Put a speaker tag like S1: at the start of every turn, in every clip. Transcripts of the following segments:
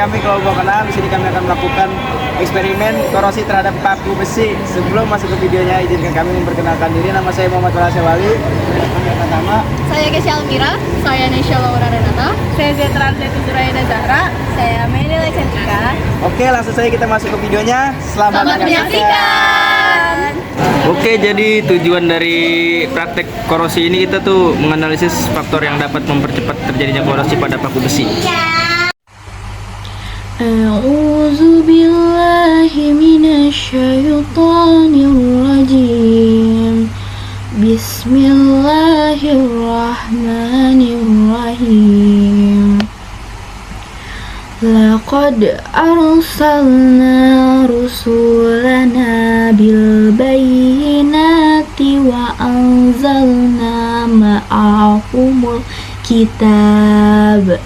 S1: kami kelompok 6. Di sini kami akan melakukan eksperimen korosi terhadap paku besi. Sebelum masuk ke videonya, izinkan kami memperkenalkan diri. Nama saya Muhammad Farasya Wali. Yang pertama,
S2: saya Kesya Almira. Saya Nesya Laura Renata.
S3: Saya Zetran Zuraida Zahra. Saya Melila Cantika.
S1: Oke, langsung saja kita masuk ke videonya. Selamat
S2: menyaksikan.
S1: Oke, jadi tujuan dari praktek korosi ini kita tuh menganalisis faktor yang dapat mempercepat terjadinya korosi pada paku besi.
S4: A'udzu billahi minasyaitonir rajim. Bismillahirrahmanirrahim. Laqad arsalna rusulana bil bayyinati wa anzalna ma'ahumul kitab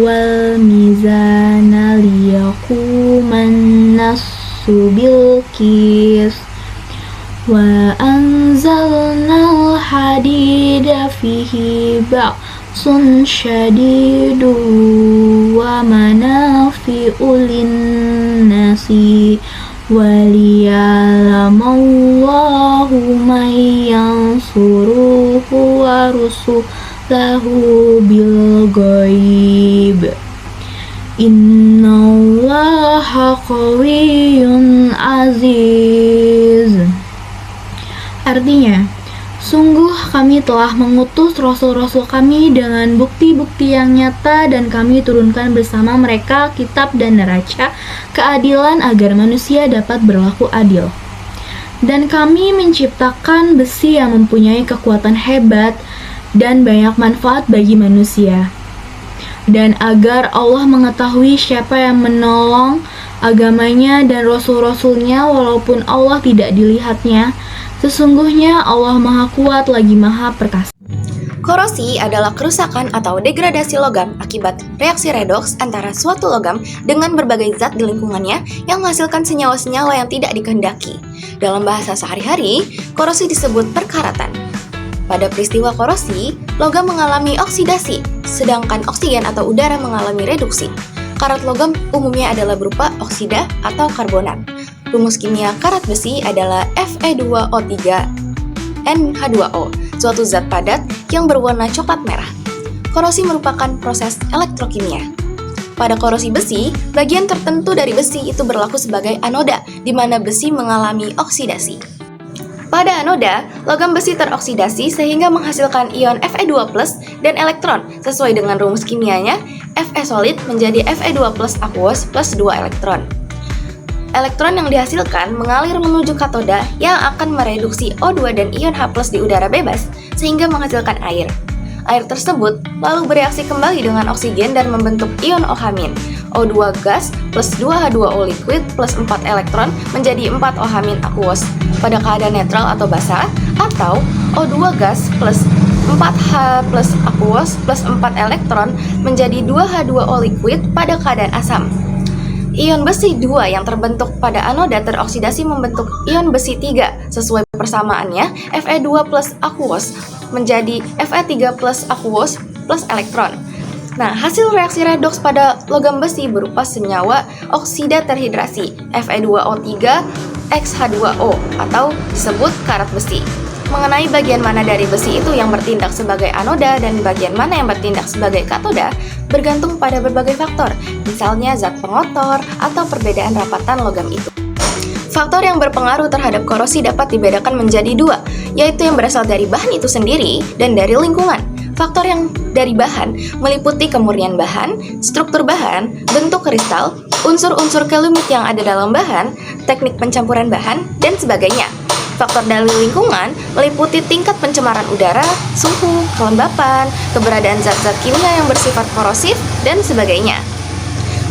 S4: wal mizana liyaquman nasu bil qis wa anzalna hadida fihi ba'sun syadidu wa manafi'u linnasi waliya'lamallahu man yansuruhu wa rusulahu bil ghaib. Innallaha qawiyyun aziz. Artinya, sungguh kami telah mengutus rasul-rasul kami dengan bukti-bukti yang nyata, dan kami turunkan bersama mereka kitab dan neraca keadilan agar manusia dapat berlaku adil. Dan kami menciptakan besi yang mempunyai kekuatan hebat dan banyak manfaat bagi manusia. Dan agar Allah mengetahui siapa yang menolong agamanya dan rasul-rasulnya walaupun Allah tidak dilihatnya. Sesungguhnya Allah Maha Kuat lagi Maha Perkasa.
S2: Korosi adalah kerusakan atau degradasi logam akibat reaksi redoks antara suatu logam dengan berbagai zat di lingkungannya yang menghasilkan senyawa-senyawa yang tidak dikehendaki. Dalam bahasa sehari-hari, korosi disebut perkaratan. Pada peristiwa korosi, logam mengalami oksidasi, sedangkan oksigen atau udara mengalami reduksi. Karat logam umumnya adalah berupa oksida atau karbonat. Rumus kimia karat besi adalah Fe2O3NH2O, suatu zat padat yang berwarna coklat merah. Korosi merupakan proses elektrokimia. Pada korosi besi, bagian tertentu dari besi itu berlaku sebagai anoda, di mana besi mengalami oksidasi. Pada anoda, logam besi teroksidasi sehingga menghasilkan ion Fe2+ dan elektron. Sesuai dengan rumus kimianya, Fe solid menjadi Fe2+ aqueous plus 2 elektron. Elektron yang dihasilkan mengalir menuju katoda yang akan mereduksi O2 dan ion H+ di udara bebas sehingga menghasilkan air. Air tersebut lalu bereaksi kembali dengan oksigen dan membentuk ion OH-. O2 gas plus 2H2O liquid plus 4 elektron menjadi 4 OH- aqueous pada keadaan netral atau basah, atau O2 gas plus 4H plus aqueous plus 4 elektron menjadi 2H2O liquid pada keadaan asam. Ion besi 2 yang terbentuk pada anoda teroksidasi membentuk ion besi 3. Sesuai persamaannya, Fe2 plus aqueous menjadi Fe3 plus aqueous plus elektron. Nah, hasil reaksi redoks pada logam besi berupa senyawa oksida terhidrasi, Fe2O3 XH2O atau disebut karat besi. Mengenai bagian mana dari besi itu yang bertindak sebagai anoda dan bagian mana yang bertindak sebagai katoda bergantung pada berbagai faktor, misalnya zat pengotor atau perbedaan rapatan logam itu. Faktor yang berpengaruh terhadap korosi dapat dibedakan menjadi 2, yaitu yang berasal dari bahan itu sendiri dan dari lingkungan. Faktor yang dari bahan meliputi kemurnian bahan, struktur bahan, bentuk kristal, unsur-unsur kelimik yang ada dalam bahan, teknik pencampuran bahan, dan sebagainya. Faktor dari lingkungan meliputi tingkat pencemaran udara, suhu, kelembapan, keberadaan zat-zat kimia yang bersifat korosif, dan sebagainya.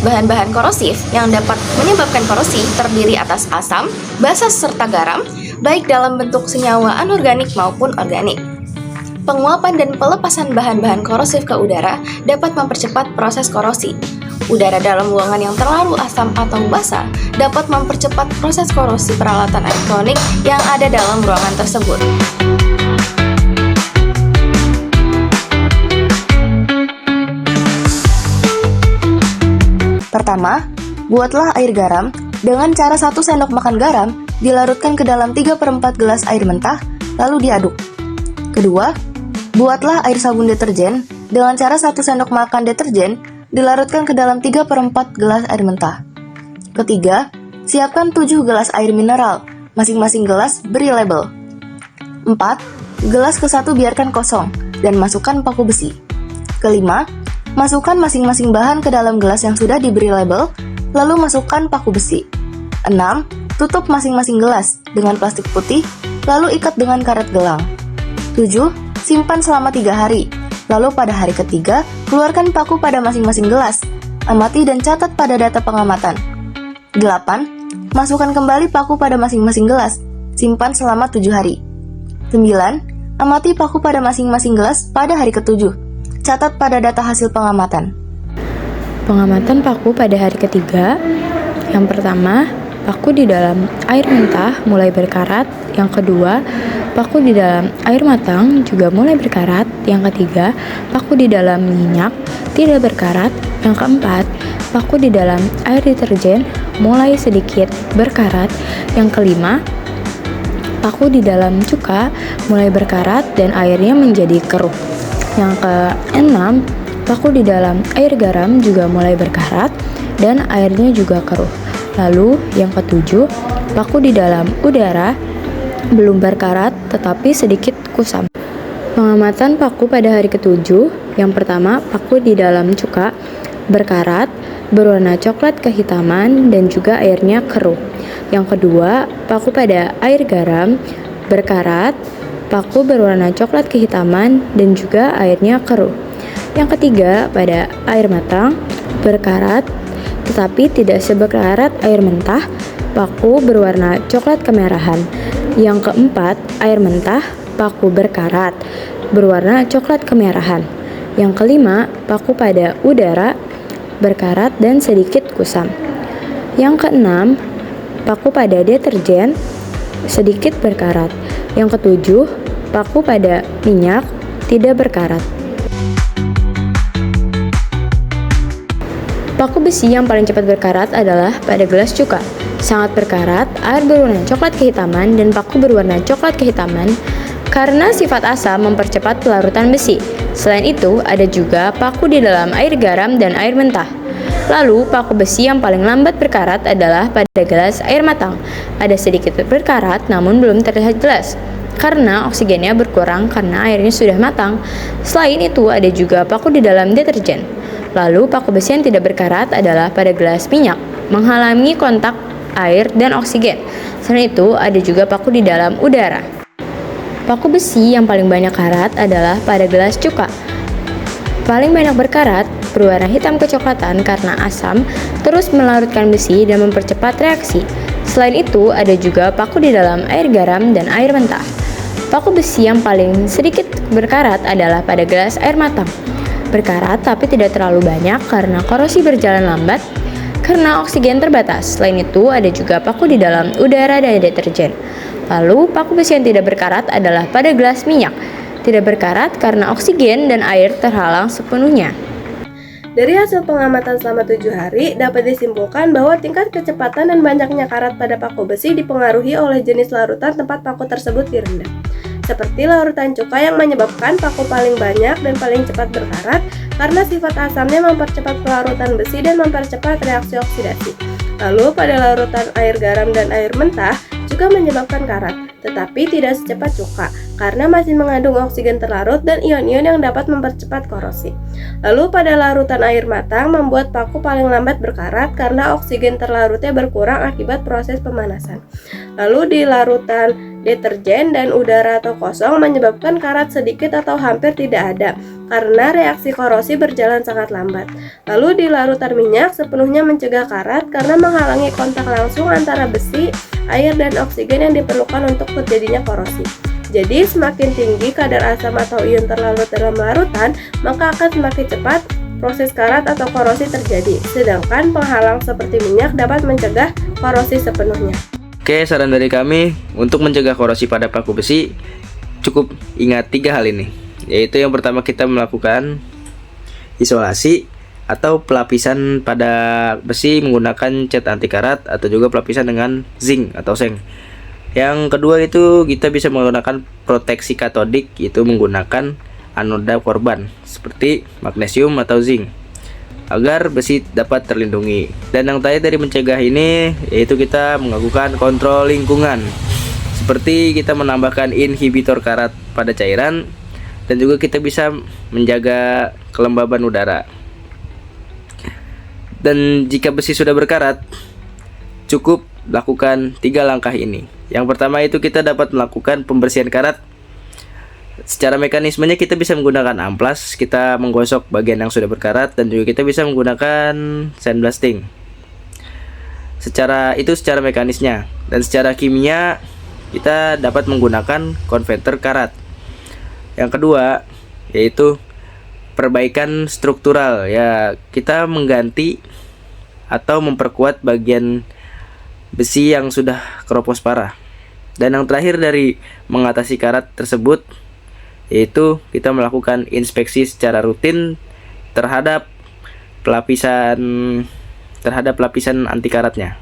S2: Bahan-bahan korosif yang dapat menyebabkan korosi terdiri atas asam, basa serta garam, baik dalam bentuk senyawa anorganik maupun organik. Penguapan dan pelepasan bahan-bahan korosif ke udara dapat mempercepat proses korosi. Udara dalam ruangan yang terlalu asam atau basa dapat mempercepat proses korosi peralatan elektronik yang ada dalam ruangan tersebut. Pertama, buatlah air garam dengan cara 1 sendok makan garam dilarutkan ke dalam 3/4 gelas air mentah, lalu diaduk. Kedua, buatlah air sabun deterjen dengan cara 1 sendok makan deterjen dilarutkan ke dalam 3/4 gelas air mentah. Ketiga, siapkan 7 gelas air mineral, masing-masing gelas beri label. 4. Gelas ke-1 biarkan kosong dan masukkan paku besi. Kelima, masukkan masing-masing bahan ke dalam gelas yang sudah diberi label, lalu masukkan paku besi. 6. Tutup masing-masing gelas dengan plastik putih, lalu ikat dengan karet gelang. 7. Simpan selama 3 hari, lalu pada hari ketiga, keluarkan paku pada masing-masing gelas. Amati dan catat pada data pengamatan. 8. Masukkan kembali paku pada masing-masing gelas, simpan selama 7 hari. 9. Amati paku pada masing-masing gelas pada hari ke-7. Catat pada data hasil pengamatan.
S5: Pengamatan paku pada hari ketiga. Yang pertama, paku di dalam air mentah mulai berkarat. Yang kedua, paku di dalam air matang juga mulai berkarat. Yang ketiga, paku di dalam minyak tidak berkarat. Yang keempat, paku di dalam air deterjen mulai sedikit berkarat. Yang kelima, paku di dalam cuka mulai berkarat dan airnya menjadi keruh. Yang keenam, paku di dalam air garam juga mulai berkarat dan airnya juga keruh. Lalu yang ketujuh, paku di dalam udara belum berkarat tetapi sedikit kusam. Pengamatan paku pada hari ketujuh. Yang pertama, paku di dalam cuka berkarat, berwarna coklat kehitaman dan juga airnya keruh. Yang kedua, paku pada air garam berkarat, paku berwarna coklat kehitaman dan juga airnya keruh. Yang ketiga, pada air matang berkarat tetapi tidak seberkarat air mentah, paku berwarna coklat kemerahan. Yang keempat, air mentah, paku berkarat, berwarna coklat kemerahan. Yang kelima, paku pada udara berkarat dan sedikit kusam. Yang keenam, paku pada deterjen sedikit berkarat. Yang ketujuh, paku pada minyak tidak berkarat. Paku besi yang paling cepat berkarat adalah pada gelas cuka. Sangat berkarat, air berwarna coklat kehitaman dan paku berwarna coklat kehitaman karena sifat asam mempercepat pelarutan besi. Selain itu, ada juga paku di dalam air garam dan air mentah. Lalu, paku besi yang paling lambat berkarat adalah pada gelas air matang. Ada sedikit berkarat namun belum terlihat jelas karena oksigennya berkurang karena airnya sudah matang. Selain itu, ada juga paku di dalam deterjen. Lalu, paku besi yang tidak berkarat adalah pada gelas minyak, menghalangi kontak air dan oksigen. Selain itu, ada juga paku di dalam udara. Paku besi yang paling banyak karat adalah pada gelas cuka. Paling banyak berkarat, berwarna hitam kecoklatan karena asam terus melarutkan besi dan mempercepat reaksi. Selain itu, ada juga paku di dalam air garam dan air mentah. Paku besi yang paling sedikit berkarat adalah pada gelas air matang. Berkarat tapi tidak terlalu banyak karena korosi berjalan lambat karena oksigen terbatas. Selain itu, ada juga paku di dalam udara dan deterjen. Lalu, paku besi yang tidak berkarat adalah pada gelas minyak. Tidak berkarat karena oksigen dan air terhalang sepenuhnya.
S3: Dari hasil pengamatan selama 7 hari, dapat disimpulkan bahwa tingkat kecepatan dan banyaknya karat pada paku besi dipengaruhi oleh jenis larutan tempat paku tersebut direndam. Seperti larutan cuka yang menyebabkan paku paling banyak dan paling cepat berkarat karena sifat asamnya mempercepat pelarutan besi dan mempercepat reaksi oksidasi. Lalu pada larutan air garam dan air mentah juga menyebabkan karat, tetapi tidak secepat cuka karena masih mengandung oksigen terlarut dan ion-ion yang dapat mempercepat korosi. Lalu pada larutan air matang membuat paku paling lambat berkarat karena oksigen terlarutnya berkurang akibat proses pemanasan. Lalu di larutan deterjen dan udara atau kosong menyebabkan karat sedikit atau hampir tidak ada karena reaksi korosi berjalan sangat lambat. Lalu di larutan minyak sepenuhnya mencegah karat karena menghalangi kontak langsung antara besi, air, dan oksigen yang diperlukan untuk terjadinya korosi. Jadi semakin tinggi kadar asam atau ion terlarut dalam larutan, maka akan semakin cepat proses karat atau korosi terjadi. Sedangkan penghalang seperti minyak dapat mencegah korosi sepenuhnya.
S1: Oke, saran dari kami untuk mencegah korosi pada paku besi, cukup ingat 3 hal ini. Yaitu yang pertama, kita melakukan isolasi atau pelapisan pada besi menggunakan cat anti karat atau juga pelapisan dengan zinc atau seng. Yang kedua itu kita bisa menggunakan proteksi katodik, itu menggunakan anoda korban seperti magnesium atau zinc agar besi dapat terlindungi. Dan yang terakhir dari mencegah ini yaitu kita melakukan kontrol lingkungan, seperti kita menambahkan inhibitor karat pada cairan, dan juga kita bisa menjaga kelembaban udara. Dan jika besi sudah berkarat, cukup lakukan 3 langkah ini. Yang pertama itu kita dapat melakukan pembersihan karat. Secara mekanismenya kita bisa menggunakan amplas, kita menggosok bagian yang sudah berkarat, dan juga kita bisa menggunakan sandblasting. Secara mekanisnya, dan secara kimia kita dapat menggunakan konverter karat. Yang kedua yaitu perbaikan struktural, ya kita mengganti atau memperkuat bagian besi yang sudah keropos parah. Dan yang terakhir dari mengatasi karat tersebut yaitu kita melakukan inspeksi secara rutin terhadap lapisan anti karatnya.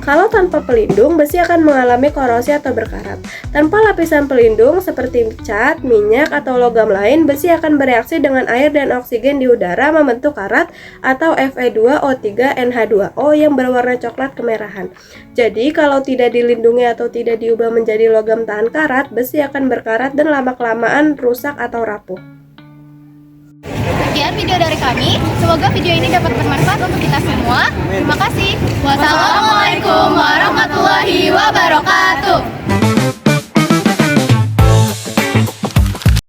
S3: Kalau tanpa pelindung, besi akan mengalami korosi atau berkarat. Tanpa lapisan pelindung seperti cat, minyak, atau logam lain, besi akan bereaksi dengan air dan oksigen di udara membentuk karat atau Fe2O3NH2O yang berwarna coklat kemerahan. Jadi, kalau tidak dilindungi atau tidak diubah menjadi logam tahan karat, besi akan berkarat dan lama-kelamaan rusak atau rapuh.
S2: Sekian video dari kami, semoga video ini dapat bermanfaat untuk kita semua. Terima kasih. Wassalamualaikum warahmatullahi wabarakatuh.